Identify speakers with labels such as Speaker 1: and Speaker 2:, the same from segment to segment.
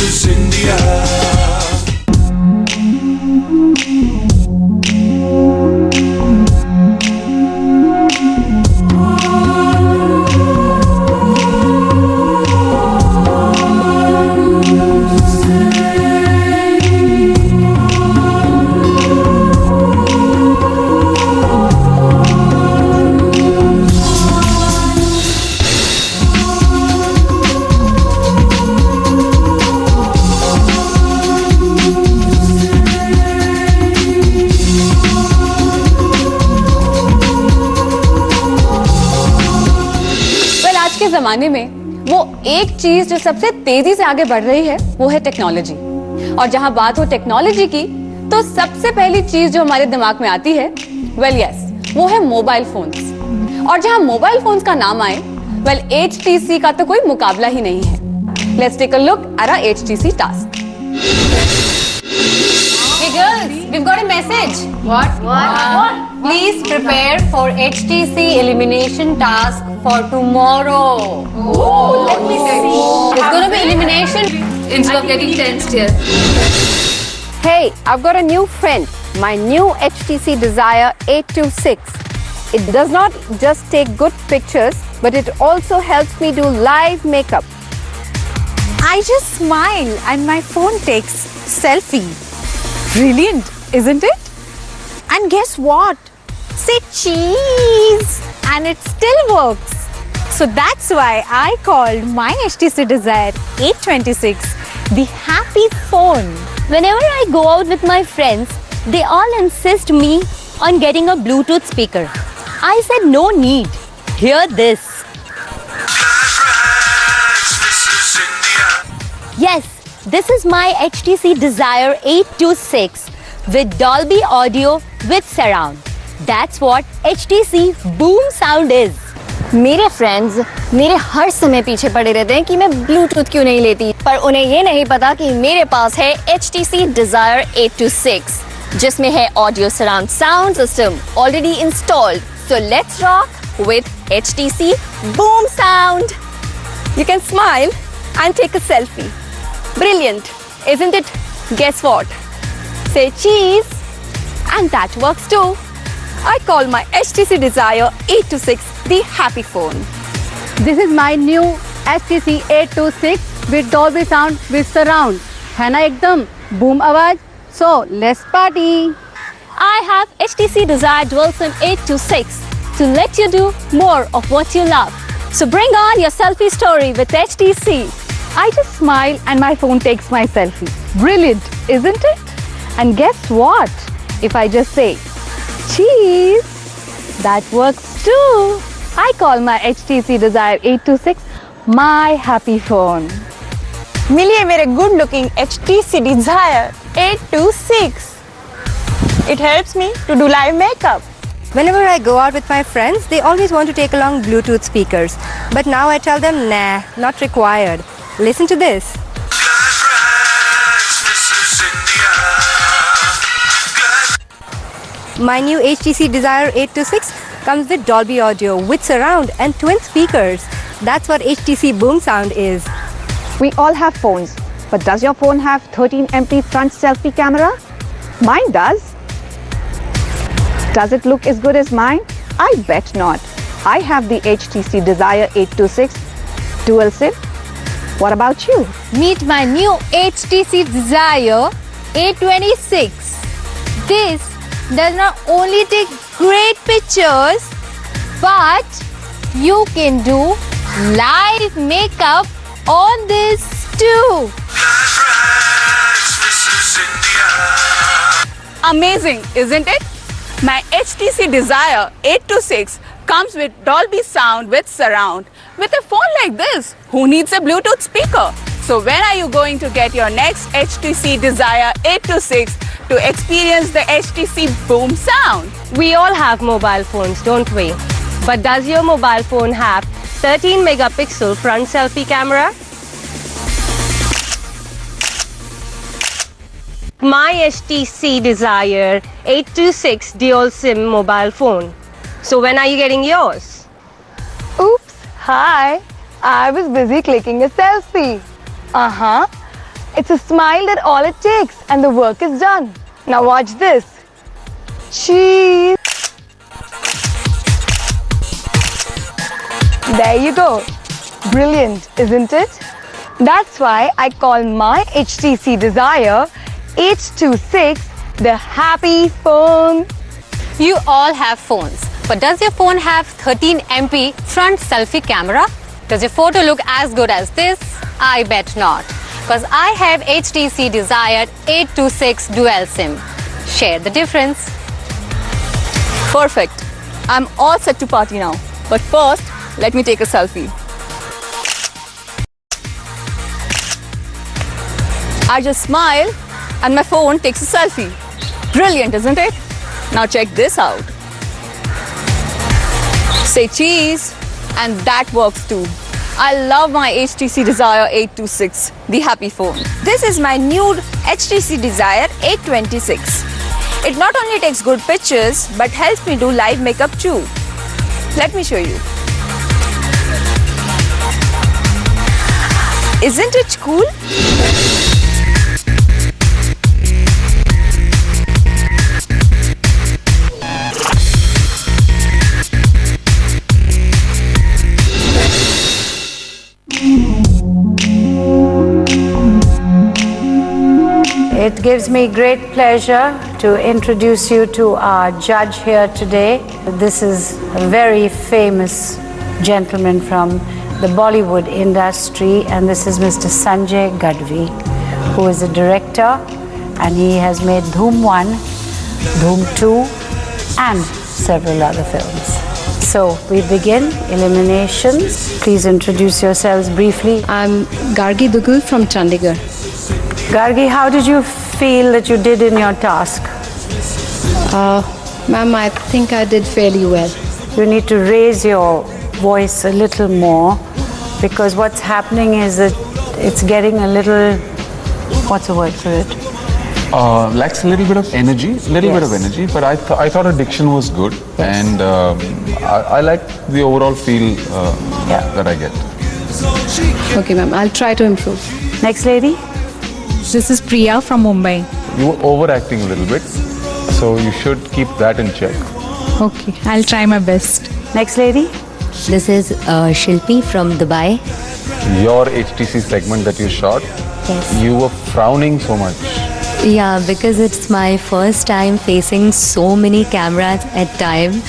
Speaker 1: is India.
Speaker 2: के ज़माने में वो एक चीज जो सबसे तेजी से आगे बढ़ रही है वो है टेक्नोलॉजी। और जहां बात हो टेक्नोलॉजी की तो सबसे पहली चीज जो हमारे दिमाग में आती है वो है मोबाइल फोन्स। और जहां मोबाइल फोन्स का नाम आए HTC का तो कोई मुकाबला ही नहीं है। Let's take a look at our HTC task. Hey girls, we've got a message.
Speaker 3: What?
Speaker 2: Please prepare for HTC elimination task for tomorrow.
Speaker 3: Oh, let me see.
Speaker 2: It's going to be elimination.
Speaker 3: Instead of getting tensed here.
Speaker 4: Hey, I've got a new friend, my new HTC Desire 826. It does not just take good pictures, but it also helps me do live makeup.
Speaker 5: I just smile and my phone takes selfie. Brilliant, isn't it? And guess what? Say cheese and it still works. So that's why I called my HTC Desire 826 the happy phone.
Speaker 6: Whenever I go out with my friends, they all insist me on getting a Bluetooth speaker. I said no need. Hear this. Yes, this is my HTC Desire 826 with Dolby Audio with surround. That's what HTC Boom Sound is.
Speaker 7: मेरे friends मेरे हर समय पीछे पड़े रहते हैं कि मैं Bluetooth क्यों नहीं लेती, पर उन्हें ये नहीं पता कि मेरे पास है HTC Desire 826 जिसमें है audio surround sound system already installed. So let's rock with HTC Boom Sound.
Speaker 4: You can smile and take a selfie. Brilliant, isn't it? Guess what? Say cheese and that works too. I call my HTC Desire 826 the happy phone.
Speaker 8: This is my new HTC 826 with Dolby Sound with surround. है ना एकदम boom आवाज? So let's party.
Speaker 6: I have HTC Desire Dual SIM 826 to let you do more of what you love. So bring on your selfie story with HTC.
Speaker 8: I just smile and my phone takes my selfie. Brilliant, isn't it? And guess what? If I just say cheese, that works too. I call my HTC Desire 826 my happy phone.
Speaker 5: मिलिए मेरे good looking HTC Desire 826. It helps me to do live makeup.
Speaker 4: Whenever I go out with my friends, they always want to take along Bluetooth speakers. But now I tell them, nah, not required. Listen to this. My new HTC Desire 826 comes with Dolby Audio with surround and twin speakers. That's what HTC Boom Sound is.
Speaker 9: We all have phones, but does your phone have 13MP front selfie camera? Mine does. Does it look as good as mine? I bet not. I have the HTC Desire 826 dual SIM. What about you?
Speaker 5: Meet my new HTC Desire 826. This does not only take great pictures, but you can do live makeup on this too.
Speaker 10: Amazing, isn't it? My HTC Desire 826 comes with Dolby Sound with surround. With a phone like this, who needs a Bluetooth speaker? So when are you going to get your next HTC Desire 826 to experience the HTC Boom Sound?
Speaker 4: We all have mobile phones, don't we? But does your mobile phone have 13 megapixel front selfie camera? My HTC Desire 826 dual SIM mobile phone. So when are you getting yours?
Speaker 8: Oops, hi. I was busy clicking a selfie.
Speaker 4: It's a smile that all it takes and the work is done. Now watch this. Cheese. There you go. Brilliant, isn't it? That's why I call my HTC Desire 826 the happy phone.
Speaker 2: You all have phones, but does your phone have 13 MP front selfie camera? Does your photo look as good as this? I bet not, because I have HTC Desire 826 Dual SIM. Share the difference.
Speaker 10: Perfect. I'm all set to party now. But first, let me take a selfie. I just smile and my phone takes a selfie. Brilliant, isn't it? Now check this out. Say cheese and that works too. I love my HTC Desire 826, the happy phone.
Speaker 4: This is my new HTC Desire 826. It not only takes good pictures but helps me do live makeup too. Let me show you. Isn't it cool?
Speaker 1: It gives me great pleasure to introduce you to our judge here today. This is a very famous gentleman from the Bollywood industry, and this is Mr. Sanjay Gadvi, who is a director, and he has made Dhoom 1, Dhoom 2, and several other films. So we begin eliminations. Please introduce yourselves briefly.
Speaker 11: I'm Gargi Dugul from Chandigarh.
Speaker 1: Gargi, how did you feel that you did in your task?
Speaker 11: Ma'am, I think I did fairly well.
Speaker 1: You need to raise your voice a little more, because what's happening is that it's getting a little, what's the word for it?
Speaker 12: Lacks a little bit of energy, but I thought her diction was good, and I like the overall feel that I get.
Speaker 11: Okay, ma'am, I'll try to improve.
Speaker 1: Next lady.
Speaker 5: This is Priya from Mumbai.
Speaker 12: You were overacting a little bit, so you should keep that in check.
Speaker 5: Okay, I'll try my best.
Speaker 1: Next lady.
Speaker 6: This is Shilpi from Dubai.
Speaker 12: Your HTC segment that you shot, you were frowning so much.
Speaker 6: Yeah, because it's my first time facing so many cameras at time,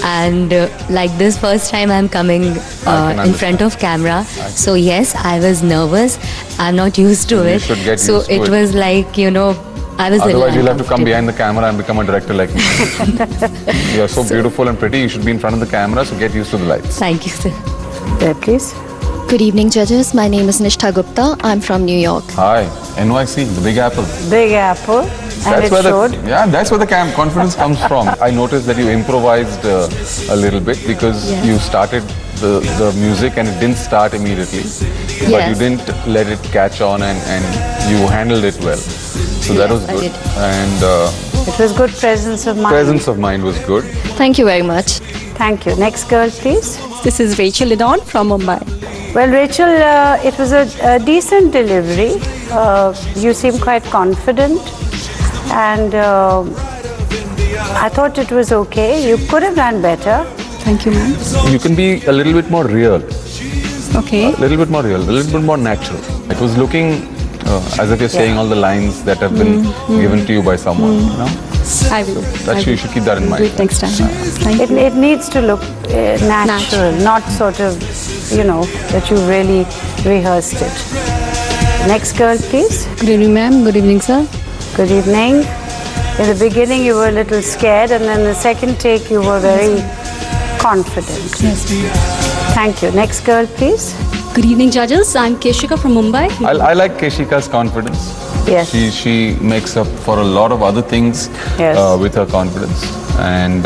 Speaker 6: and like this first time I'm coming in front of camera. So yes, I was nervous. I'm not used to it.
Speaker 12: You should get
Speaker 6: so
Speaker 12: used to
Speaker 6: it was like, you know, I was.
Speaker 12: Otherwise, you'll have to come behind the camera and become a director like me. You are so beautiful and pretty. You should be in front of the camera. So get used to the lights.
Speaker 6: Thank you, sir.
Speaker 1: There, please.
Speaker 7: Good evening, judges. My name is Nishtha Gupta. I'm from New York.
Speaker 12: Hi, NYC, the Big Apple.
Speaker 1: Big Apple. And
Speaker 12: That's where the confidence comes from. I noticed that you improvised a little bit, because you started the music and it didn't start immediately. But you didn't let it catch on, and you handled it well. So that was good. And
Speaker 1: it was good presence of mind.
Speaker 12: Presence of mind was good.
Speaker 7: Thank you very much.
Speaker 1: Thank you. Next girl, please.
Speaker 11: This is Rachel Lidon from Mumbai.
Speaker 1: Well, Rachel, it was a decent delivery. You seem quite confident, and I thought it was okay. You could have done better.
Speaker 11: Thank you, ma'am.
Speaker 12: You can be a little bit more real.
Speaker 11: Okay.
Speaker 12: A little bit more real, a little bit more natural. It was looking as if you're saying all the lines that have been given to you by someone. You know?
Speaker 11: I will.
Speaker 12: You should keep that in mind.
Speaker 11: Do it next time. Thank you.
Speaker 1: It needs to look natural, not sort of, you know, that you really rehearsed it. Next girl, please.
Speaker 11: Good evening, ma'am. Good evening, sir.
Speaker 1: Good evening. In the beginning, you were a little scared, and then the second take, you were very confident.
Speaker 11: Yes, ma'am.
Speaker 1: Thank you. Next girl, please.
Speaker 11: Good evening, judges. I'm Keshika from Mumbai.
Speaker 12: I like Keshika's confidence.
Speaker 1: Yes.
Speaker 12: She makes up for a lot of other things with her confidence, and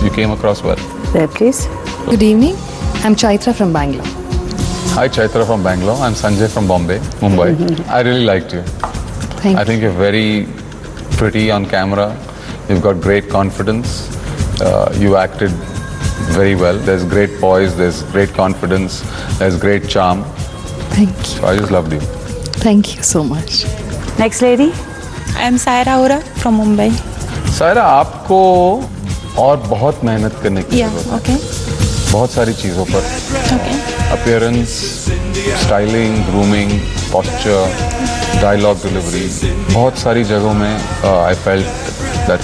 Speaker 12: you came across well.
Speaker 1: There, please.
Speaker 11: Good evening. I'm Chaitra from Bangalore.
Speaker 12: Hi, Chaitra from Bangalore. I'm Sanjay from Mumbai. I really liked you.
Speaker 11: Thank you.
Speaker 12: I think you're very pretty on camera. You've got great confidence. You acted very well. There's great poise. There's great confidence. There's great charm.
Speaker 11: Thank you.
Speaker 12: So I just loved you.
Speaker 11: Thank you so much.
Speaker 1: Next lady.
Speaker 13: I am Saira Aura from Mumbai.
Speaker 12: Saira, आपको और बहुत मेहनत करने की
Speaker 13: Yeah,
Speaker 12: जरूरत है
Speaker 13: okay.
Speaker 12: बहुत सारी चीज़ों पर
Speaker 13: Okay.
Speaker 12: Appearance, styling, grooming, posture, dialogue delivery, बहुत सारी जगहों में I felt that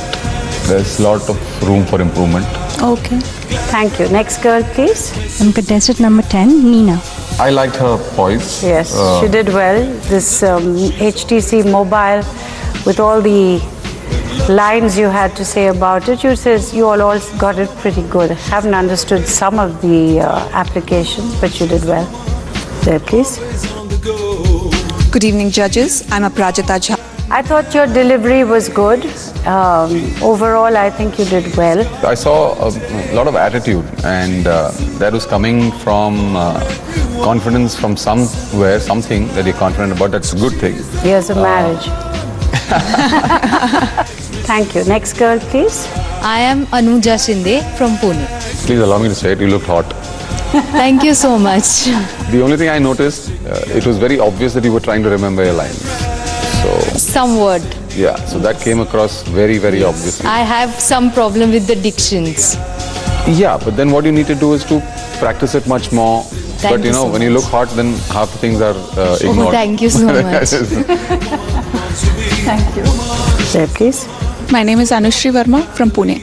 Speaker 12: there is lot of room for improvement.
Speaker 13: Okay.
Speaker 1: Thank you. Next girl, please.
Speaker 13: I'm contestant number 10, Nina.
Speaker 12: I liked her poise.
Speaker 1: Yes, she did well. This HTC mobile, with all the lines you had to say about it, you all got it pretty good. Haven't understood some of the applications, but you did well. There, please.
Speaker 14: Good evening, judges. I'm Aprajita Jha.
Speaker 1: I thought your delivery was good. Overall, I think you did well.
Speaker 12: I saw a lot of attitude, and that was coming from confidence from somewhere, something that you're confident about. That's a good thing.
Speaker 1: Here's a marriage. Thank you. Next girl, please.
Speaker 6: I am Anuja Shinde from Pune.
Speaker 12: Please allow me to say it. You looked hot.
Speaker 6: Thank you so much.
Speaker 12: The only thing I noticed, it was very obvious that you were trying to remember your lines. So
Speaker 6: Some word.
Speaker 12: yeah, so that came across very, very obviously.
Speaker 6: I have some problem with the dictions.
Speaker 12: Yeah, but then what you need to do is to practice it much more.
Speaker 6: Thank
Speaker 12: But
Speaker 6: you
Speaker 12: you know,
Speaker 6: so
Speaker 12: when you look hot, then half the things are ignored.
Speaker 6: thank you so much.
Speaker 1: Thank you. There, please.
Speaker 13: My name is Anushri Verma from Pune.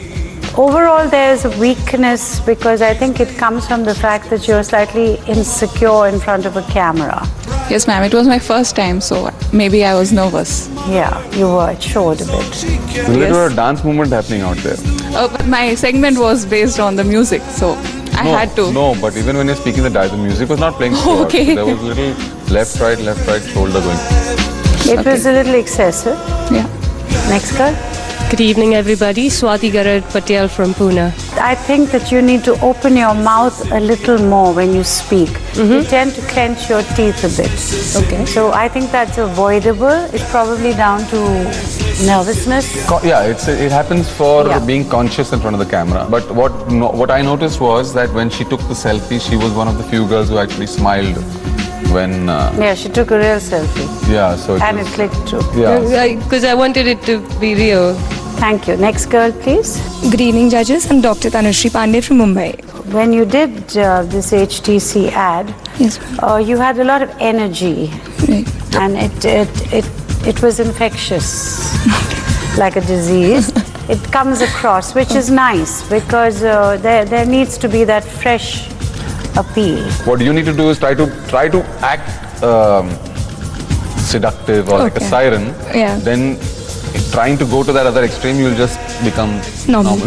Speaker 1: Overall, there is a weakness because I think it comes from the fact that you're slightly insecure in front of a camera.
Speaker 10: Yes, ma'am. It was my first time, so maybe I was nervous.
Speaker 1: Yeah, you were. It showed a bit.
Speaker 12: There's a little dance movement happening out there.
Speaker 10: But my segment was based on the music, so I had to.
Speaker 12: No, but even when you're speaking the music was not playing throughout.
Speaker 10: Okay.
Speaker 12: There was a little left, right shoulder going.
Speaker 1: It was a little excessive.
Speaker 10: Yeah.
Speaker 1: Next girl.
Speaker 15: Good evening, everybody. Swati Garad Patel from Pune.
Speaker 1: I think that you need to open your mouth a little more when you speak. You tend to clench your teeth a bit.
Speaker 15: Okay.
Speaker 1: So I think that's avoidable. It's probably down to nervousness.
Speaker 12: Yeah, it happens for
Speaker 1: Yeah.
Speaker 12: being conscious in front of the camera. But what I noticed was that when she took the selfie, she was one of the few girls who actually smiled when.
Speaker 1: Yeah, she took a real selfie.
Speaker 12: Yeah, so
Speaker 1: And it clicked too.
Speaker 12: Yeah.
Speaker 15: Because I wanted it to be real.
Speaker 1: Thank you. Next girl, please.
Speaker 13: Good evening, judges. I'm Dr. Tanushree Pandey from Mumbai.
Speaker 1: When you did this HTC ad,
Speaker 13: Yes, ma'am.
Speaker 1: you had a lot of energy,
Speaker 13: Right.
Speaker 1: and it was infectious, like a disease. It comes across, which is nice because there needs to be that fresh appeal.
Speaker 12: What you need to do is try to act seductive or like a
Speaker 13: Okay.
Speaker 12: siren.
Speaker 13: Yeah.
Speaker 12: Then trying to go to that other extreme, you'll just become
Speaker 13: Normal.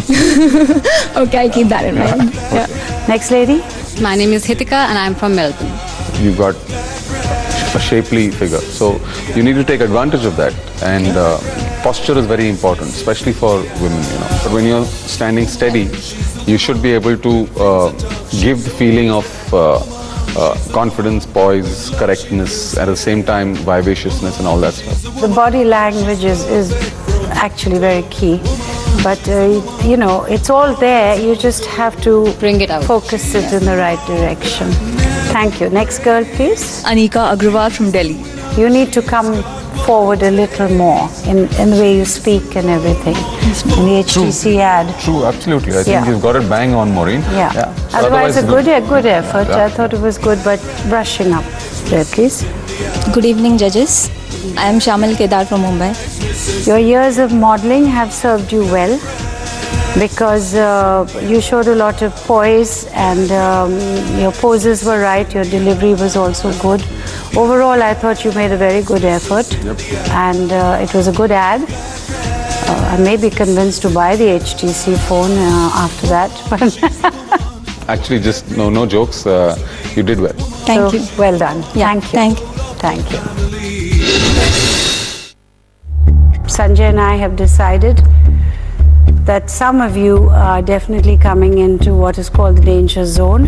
Speaker 13: Okay, I'll keep that in mind. Yeah.
Speaker 1: Next lady.
Speaker 11: My name is Hitika and I'm from Melbourne.
Speaker 12: You've got a shapely figure, so you need to take advantage of that. And posture is very important, especially for women. You know, but when you're standing steady, you should be able to give the feeling of confidence, poise, correctness, at the same time vivaciousness and all that stuff.
Speaker 1: The body language is actually very key, but you know, it's all there. You just have to
Speaker 11: Bring it out.
Speaker 1: focus it in the right direction. Thank you. Next girl, please.
Speaker 13: Anika Agrawal from Delhi.
Speaker 1: You need to come forward a little more in the way you speak and everything. In the HTC ad.
Speaker 12: True, absolutely. I think
Speaker 1: Yeah.
Speaker 12: you've got it bang on, Maureen.
Speaker 1: Yeah.
Speaker 12: So
Speaker 1: Otherwise, a good effort.
Speaker 12: Yeah.
Speaker 1: I thought it was good, but brushing up. There, please.
Speaker 13: Good evening, judges. I am Shamal Kedar from Mumbai.
Speaker 1: Your years of modeling have served you well because you showed a lot of poise and your poses were right, your delivery was also good. Overall, I thought you made a very good effort.
Speaker 12: Yep.
Speaker 1: And it was a good ad. I may be convinced to buy the HTC phone after that.
Speaker 12: Actually, just no jokes. You did well.
Speaker 13: Thank you.
Speaker 1: Well done.
Speaker 13: Yeah,
Speaker 1: Thank you.
Speaker 13: thank you.
Speaker 1: Thank you. Sanjay and I have decided that some of you are definitely coming into what is called the danger zone.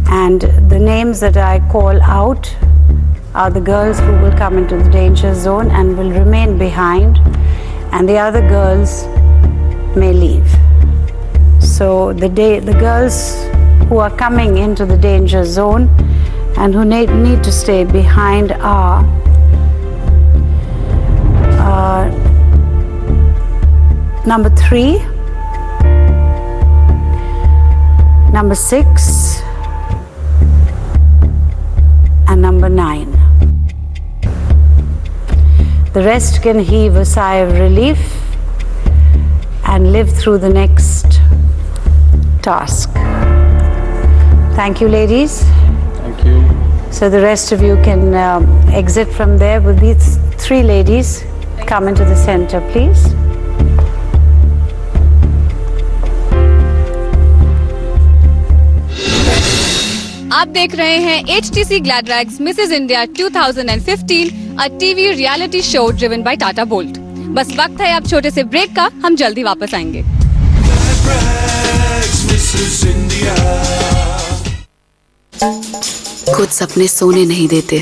Speaker 1: And the names that I call out are the girls who will come into the danger zone and will remain behind, and the other girls may leave. So the girls who are coming into the danger zone and who need to stay behind are number 3, number 6, and number 9. The rest can heave a sigh of relief and live through the next task. Thank you, ladies.
Speaker 12: Thank you.
Speaker 1: So the rest of you can exit from there. Will these 3 ladies come into the center, please?
Speaker 2: आप देख रहे हैं HTC Gladrags Mrs. India 2015, a TV reality show driven by Tata Bolt. बस वक्त है अब छोटे से ब्रेक का, हम जल्दी वापस आएंगे।
Speaker 16: कुछ सपने सोने नहीं देते,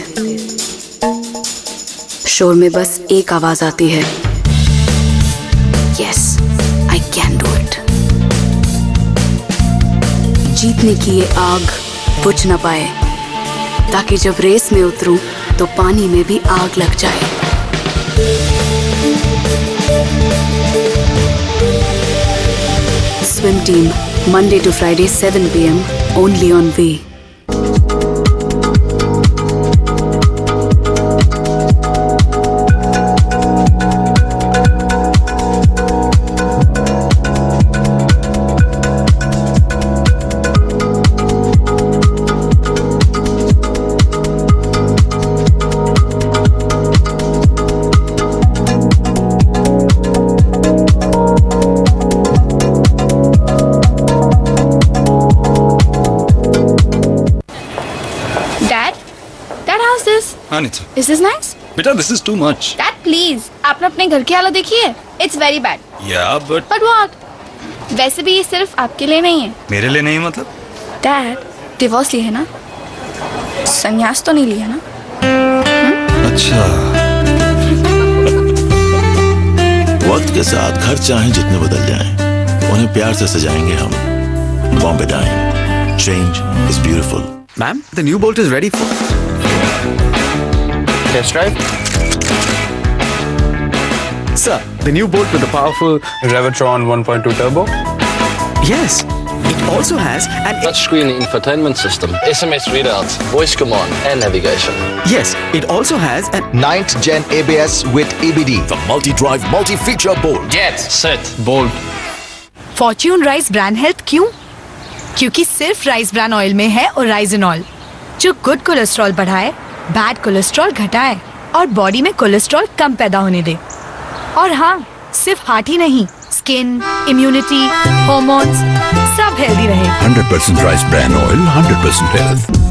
Speaker 16: शोर में बस एक आवाज आती है, yes I can do it. जीतने की ये आग बुझ न पाए, ताकि जब रेस में उतरूं तो पानी में भी आग लग जाए। Swim Team, Monday to Friday 7 p.m. only on V.
Speaker 17: Is this nice?
Speaker 18: बेटा, this is too much.
Speaker 17: Dad, please. आपने अपने घर की हालत देखी है? It's very bad.
Speaker 18: Yeah, but.
Speaker 17: But what? वैसे भी ये सिर्फ आपके लिए नहीं है।
Speaker 18: मेरे लिए नहीं मतलब?
Speaker 17: Dad, डिवोर्स ली है ना? संन्यास तो नहीं लिया ना?
Speaker 18: अच्छा।
Speaker 19: वक्त के साथ घर चाहे जितने बदल जाएं, उन्हें प्यार से सजाएंगे हम। Bombay Dyeing. Change is beautiful.
Speaker 20: Ma'am, the new Bolt is ready for test drive. Sir, the new Bolt with the powerful Revotron 1.2 turbo. Yes, it also has an
Speaker 21: touchscreen infotainment system, SMS readouts, voice command, and navigation.
Speaker 20: Yes, it also has an
Speaker 22: 9th Gen ABS with EBD.
Speaker 19: The multi-drive, multi-feature Bolt.
Speaker 21: Get set, Bolt.
Speaker 23: Fortune rice brand health क्यों? क्योंकि सिर्फ rice brand oil में है oryzanol, जो good cholesterol बढ़ाए, bad cholesterol घटाए और body में कोलेस्ट्रॉल कम पैदा होने दे। और हाँ, सिर्फ हार्ट ही नहीं, स्किन, इम्यूनिटी, हार्मोन्स सब हेल्दी रहे।
Speaker 19: 100% राइस ब्रांड ऑयल, 100% हेल्थ।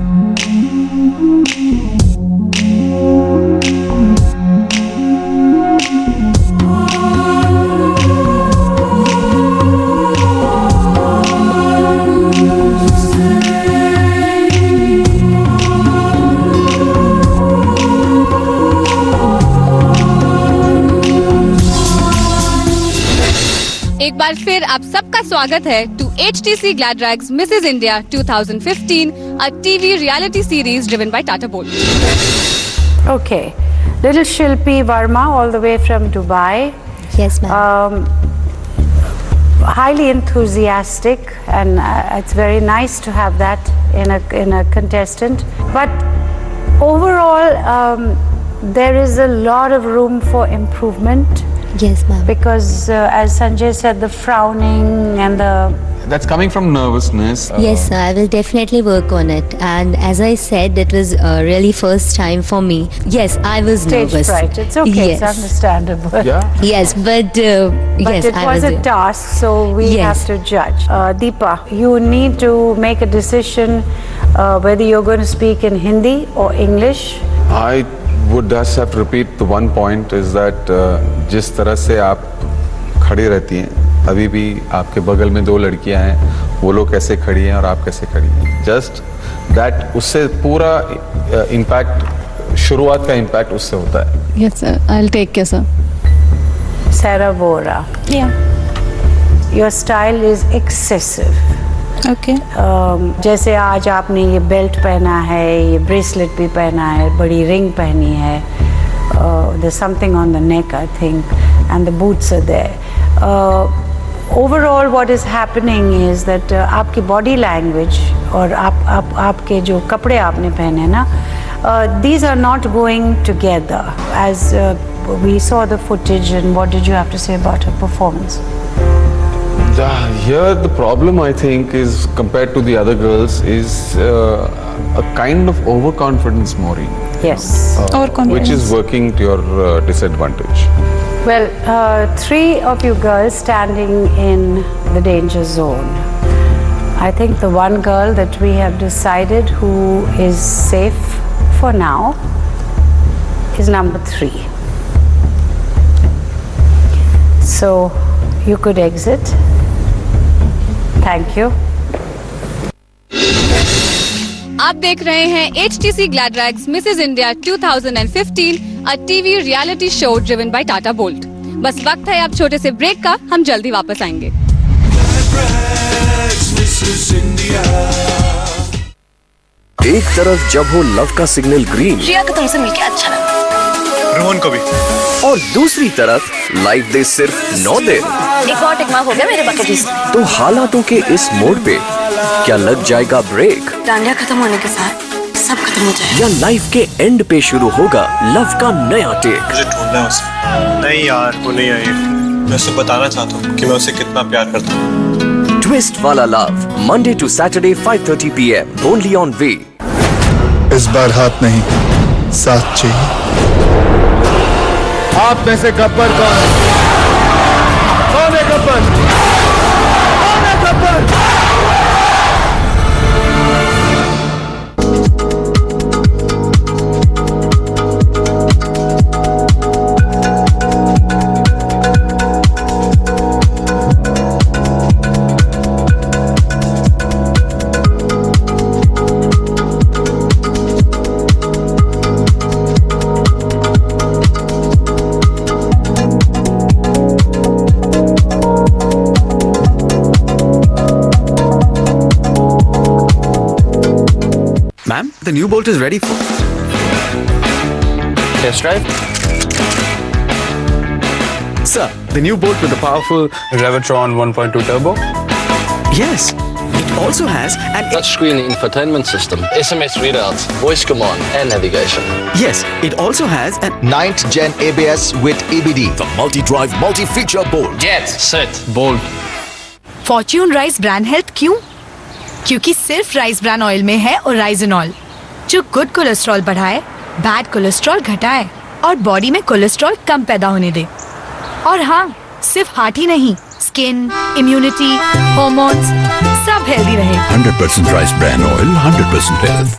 Speaker 2: एक बार फिर आप सबका स्वागत है to HTC Gladrags Mrs. India 2015, a TV reality series driven by Tata Bolt.
Speaker 1: Okay, little Shilpi Verma all the way from Dubai.
Speaker 6: Yes, ma'am.
Speaker 1: Highly enthusiastic, and it's very nice to have that in a contestant. But overall, there is a lot of room for improvement.
Speaker 6: Yes, ma'am.
Speaker 1: Because as Sanjay said, the frowning and the...
Speaker 12: That's coming from nervousness.
Speaker 6: Yes, sir, I will definitely work on it. And as I said, it was really first time for me. Yes, I was nervous.
Speaker 1: Stage fright. It's okay.
Speaker 6: Yes.
Speaker 1: It's understandable.
Speaker 12: Yeah.
Speaker 6: Yes, but yes,
Speaker 1: it was a task, so we have to judge. Deepa, you need to make a decision whether you're going to speak in Hindi or English.
Speaker 12: I would just have to repeat the one point is that जिस तरह से आप खड़ी रहती हैं, अभी भी आपके बगल में 2 लड़कियां हैं, वो लोग कैसे खड़ी हैं और आप कैसे खड़ी हैं, जस्ट दैट, उससे पूरा इम्पैक्ट, शुरुआत का इम्पैक्ट उससे होता है.
Speaker 11: Yes, sir. I'll take care, sir.
Speaker 1: Sarah Vora.
Speaker 11: Yeah.
Speaker 1: Your style is excessive. Okay जैसे आज आपने ये बेल्ट पहना है, ये ब्रेसलेट भी पहना है, बड़ी रिंग पहनी है, there's something on the neck I think, and the boots are there. Overall what is happening is that आपकी body language और आपके जो कपड़े आपने पहने ना, these are not going together as we saw the footage. And what did you have to say about her performance?
Speaker 12: Here the problem I think is, compared to the other girls, is a kind of overconfidence, Maureen.
Speaker 1: Yes.
Speaker 12: Which is working to your disadvantage.
Speaker 1: Well, three of you girls standing in the danger zone. I think the one girl that we have decided who is safe for now is number 3. So you could exit. Thank you.
Speaker 2: आप देख रहे हैं HTC Gladrags Mrs. India 2015, a TV reality show driven by Tata Bolt. बस वक्त है अब छोटे से ब्रेक का, हम जल्दी वापस आएंगे।
Speaker 3: एक तरफ जब हो लव का सिग्नल ग्रीन,
Speaker 7: प्रिया को तुमसे मिलके अच्छा लगा,
Speaker 3: रोहन को भी, और दूसरी तरफ लाइफ दे सिर्फ 9 दिन।
Speaker 7: एक और टिक मार्क हो गया मेरे बकेट लिस्ट में।
Speaker 3: तो हालातों के इस मोड़ पे क्या लग जाएगा ब्रेक?
Speaker 7: डांडिया खत्म होने के साथ सब खत्म हो जाएगा।
Speaker 3: या लाइफ के एंड पे शुरू होगा लव का नया टेक?
Speaker 8: मुझे ढूंढना है उसे। नहीं यार, वो नहीं आई। मैं उसे बताना चाहता हूँ कि मैं उसे कितना प्यार करता हूँ।
Speaker 3: ट्विस्ट वाला love, Monday to Saturday 5:30 PM only on V.
Speaker 18: इस बार हाथ नहीं, साथ चाहिए।
Speaker 12: आप में से गब्बर कौन है? कौन है गब्बर? कौन है Gabbar?
Speaker 20: Ma'am, the new bolt is ready for
Speaker 21: test drive.
Speaker 20: Sir, the new bolt with the powerful
Speaker 8: Revotron 1.2 turbo.
Speaker 20: Yes, it also has an
Speaker 21: touchscreen infotainment system, SMS readouts, voice command, and navigation.
Speaker 3: Yes, it also has an
Speaker 22: 9th Gen ABS with EBD.
Speaker 3: The multi-drive, multi-feature bolt.
Speaker 21: Get set, bolt.
Speaker 23: Fortune rice brand health क्यों? क्योंकि सिर्फ rice bran oil में है oryzanol, जो good cholesterol बढ़ाए, bad cholesterol घटाए और body में कोलेस्ट्रॉल कम पैदा होने दे। और हाँ, सिर्फ हार्ट ही नहीं, स्किन, इम्यूनिटी, हॉर्मोन्स सब हेल्दी रहे।
Speaker 19: 100% rice bran oil, 100% health.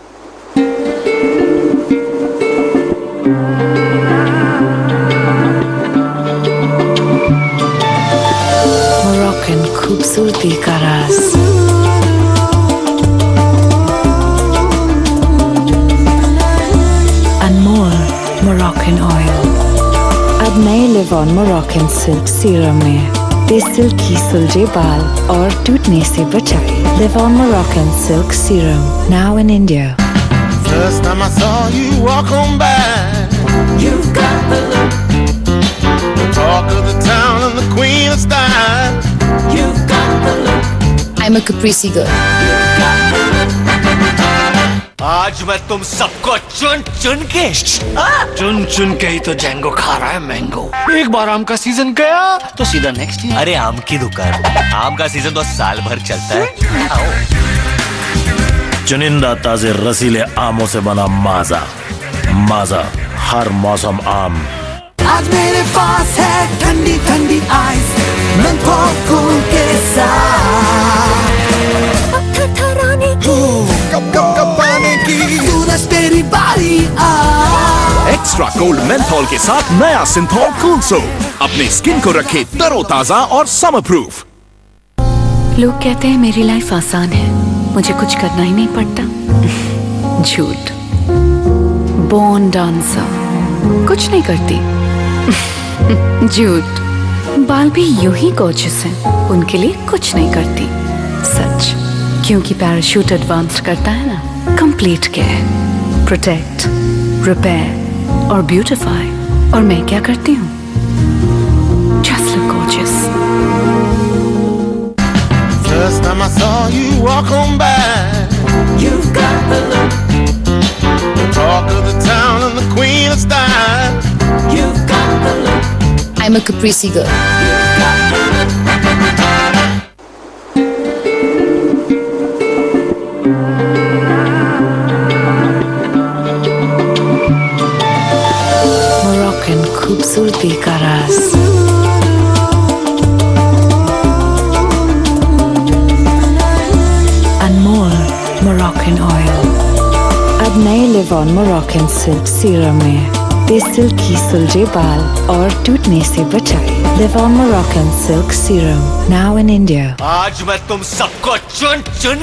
Speaker 9: Moroccan खूबसूरती का राज। Moroccan oil. अब नए लिव-ऑन मोरक्कन सिल्क सीरम में ते सिल्की सुलझे बाल और टूटने से बचाए। Live-on Moroccan silk serum, now in India.
Speaker 24: First time I saw you walk on by, you've got the look, the talk of the town and the queen of style. You've got the look.
Speaker 13: I'm a caprese girl.
Speaker 24: आज मैं तुम सबको चुन चुन के ही तो Django खा रहा है मैंगो। एक बार आम का सीजन गया तो सीधा नेक्स्ट ईयर।
Speaker 25: अरे आम की दुकान, आम का सीजन तो साल भर चलता है। आओ।
Speaker 19: चुनिंदा ताजे रसीले आमों से बना माजा हर मौसम आम।
Speaker 24: आज मेरे पास है ठंडी ठंडी आइस, मेंथोल कूल के साथ। कब पाने की सूरज तेरी बारी आ।
Speaker 3: एक्स्ट्रा कोल्ड मेंथॉल के साथ नया सिंथॉल कूल सोप अपने स्किन को रखे तरोताजा और समर प्रूफ।
Speaker 16: लोग कहते हैं मेरी लाइफ आसान है, मुझे कुछ करना ही नहीं पड़ता। झूठ। बोर्न डांसर, कुछ नहीं करती। झूठ। बाल भी यूं ही गॉर्जियस हैं, उनके लिए कुछ नहीं करती। सच। क्योंकि पैराशूट एडवांस करता है ना कंप्लीट केयर, प्रोटेक्ट, रिपेयर और ब्यूटिफाई। और मैं क्या करती हूँ? Just look gorgeous.
Speaker 24: First time I saw you walk on by, you've got the look, the talk of the town and the queen of style. You've got the look.
Speaker 6: I'm a capricci girl.
Speaker 9: Moroccan खूबसूरती का राज। अनमोल Moroccan oil। अब नए live on Moroccan silk serum में ये silkie सुलझे बाल और टूटने से बचाए। Live on Moroccan silk serum now in India।
Speaker 25: आज मैं तुम सबको चुन चुन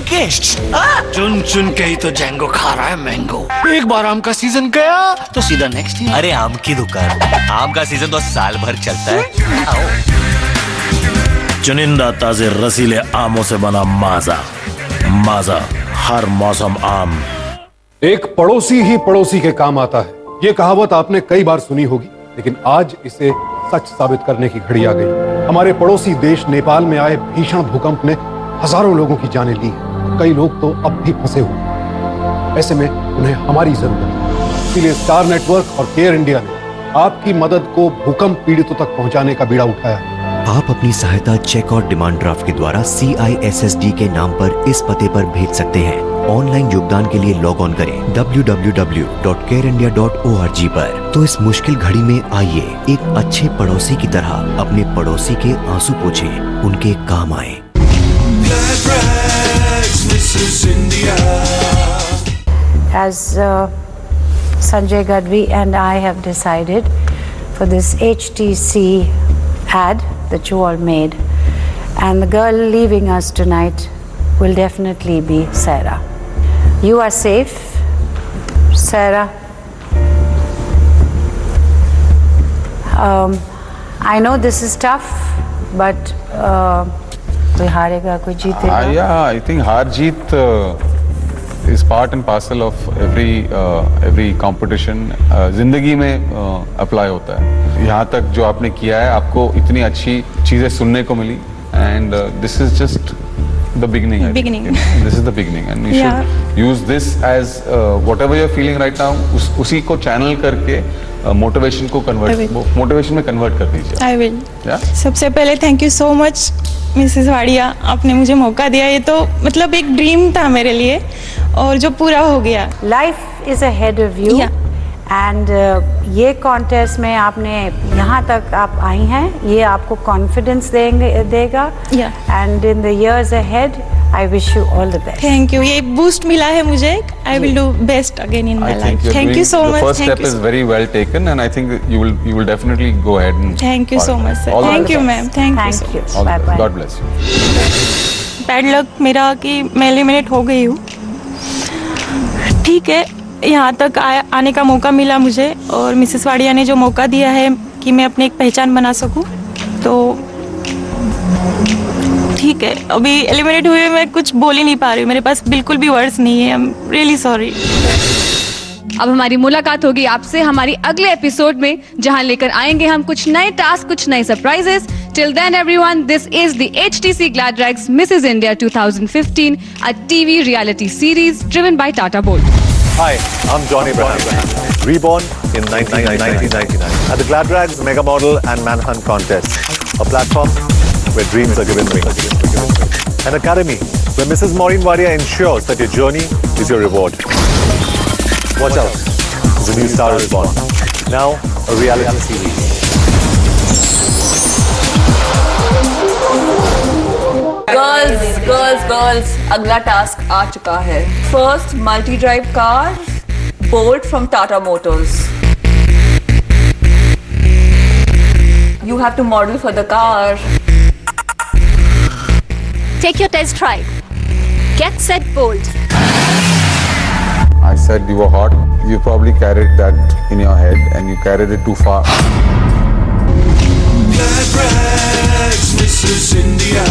Speaker 25: के ही तो जैंगो खा रहा है मैंगो। एक बार आम का सीजन गया तो सीधा नेक्स्ट ईयर। अरे आम की दुकान, आम का सीजन तो साल भर चलता है। आओ।
Speaker 4: चुनिंदा ताजे रसीले आमों से बना माजा हर मौसम आम।
Speaker 5: एक पड़ोसी ही पड़ोसी के काम आता है, ये कहावत आपने कई बार सुनी होगी, लेकिन आज इसे सच साबित करने की घड़ी आ गई। हमारे पड़ोसी देश नेपाल में आए भीषण भूकंप ने हजारों लोगों की जानें ली हैं। कई लोग तो अब भी फंसे हुए हैं। ऐसे में उन्हें हमारी जरूरत है। इसीलिए स्टार नेटवर्क और केयर इंडिया ने आपकी मदद को भूकंप पीड़ितों तक पहुंचाने का बीड़ा उठाया।
Speaker 10: आप अपनी सहायता चेक और डिमांड ड्राफ्ट के द्वारा CISSD के नाम पर इस पते पर भेज सकते हैं। ऑनलाइन योगदान के लिए लॉग ऑन करें www.careindia.org पर। तो इस मुश्किल घड़ी में आइए एक अच्छे पड़ोसी की तरह अपने पड़ोसी के आंसू पोंछें, उनके काम आए।
Speaker 1: As Sanjay Gadvi and I have decided for this HTC ad that you all made, and the girl leaving us tonight will definitely be Sarah. You are safe, Sarah. I know this is tough, but कोई हारेगा कोई जीतेगा।
Speaker 12: Yeah, I think हार जीत is part and parcel of every competition. जिंदगी में apply होता है। यहाँ तक जो आपने किया है, आपको इतनी अच्छी चीजें सुनने को मिली, and this is just the beginning. This is the beginning, and you should use this as whatever you're feeling right now. उसी को channel करके मोटिवेशन को मोटिवेशन में कन्वर्ट कर दीजिए।
Speaker 14: I will. सबसे पहले thank you so much Mrs Wadia, आपने मुझे मौका दिया। ये तो मतलब एक ड्रीम था मेरे लिए और जो पूरा हो गया।
Speaker 1: Life is ahead of you and ये कॉन्टेस्ट में आपने यहाँ तक आप आई हैं, ये आपको कॉन्फिडेंस देगा and in the years ahead I wish you all the best.
Speaker 14: Thank you, ये बूस्ट मिला है मुझे। I will do best again in my life. Thank you so much.
Speaker 12: The first step is very well taken, and I think you will definitely go ahead and.
Speaker 14: Thank you so much, sir. Thank you, ma'am. Thank you.
Speaker 1: Bye bye.
Speaker 12: God bless you.
Speaker 14: Bad luck मेरा कि मैं eliminate हो गई हूँ। ठीक है, यहाँ तक आने का मौका मिला मुझे, और मिसेस वाडिया ने जो मौका दिया है कि मैं अपनी एक पहचान बना सकूं, तो ठीक है। अभी एलिमिनेट हुए मैं कुछ बोल ही नहीं पा रही हूँ, मेरे पास बिल्कुल भी वर्ड्स नहीं है। I am really sorry.
Speaker 2: अब हमारी मुलाकात होगी आपसे हमारी अगले एपिसोड में, जहां लेकर आएंगे हम कुछ नए टास्क, कुछ नए surprises. Till then, everyone, this is the HTC Gladrags Mrs. India 2015, a TV reality series driven by Tata Bolt.
Speaker 15: Hi, I'm John Abraham, reborn in 1999 at the Gladrags Mega Model and Manhunt Contest, a platform where dreams are given wings. An academy where Mrs. Maureen Wadia ensures that your journey is your reward. Watch out, the new star is born. Now, a reality series.
Speaker 26: Girls अगला task आ चुका है। First multi drive car bolt from Tata Motors. You have to model for the car.
Speaker 7: Take your test drive. Get set, Bolt.
Speaker 12: I said you were hot. You probably carried that in your head, and you carried it too far.
Speaker 24: Gladrags, Mrs. India.